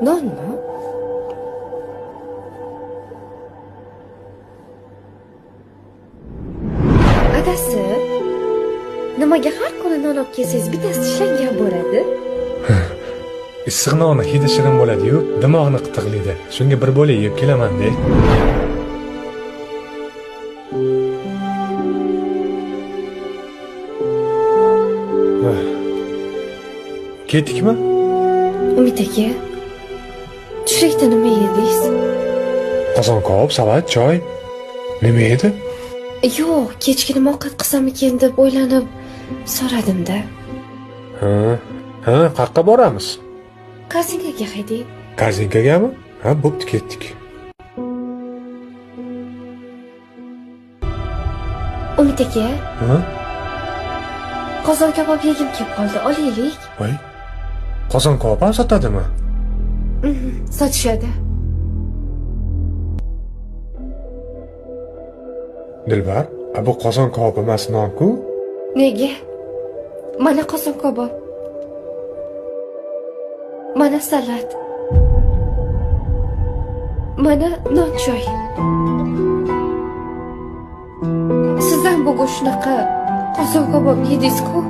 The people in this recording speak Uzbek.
Nonmi? Adasi, nimaga har kuni non olib kelsangiz bittasi ishlangan bo'ladi? Issiq nonni hidi shirin bo'ladi-yu, dimog'ni qitiqlaydi. Shunga bir bo'la yeb kelaman-da. Ketdikmi? Umid aka, tushlikda nima yedingiz? Qozon kabob, salat, choy. Nima edi? Yo'q, kechki nima ovqat qilsamikin deb o'ylanib so'radim-da. Ha, qayerqa boramiz? Korzinkaga haydang. Korzinkagami? Ha, bo'pti, ketdik. Umid aka, Ha? qozon kabob yegim kelib qoldi, olaylik. Voy. Qozon kabob ham sotadimi? Sotishadi. Dilbar, bu qozon kabob emas non-ku? Nega? Mana qozon kabob. Mana salat. Mana non choy. Sizdan bugun shunaqa qozon kabob yedingiz-ku?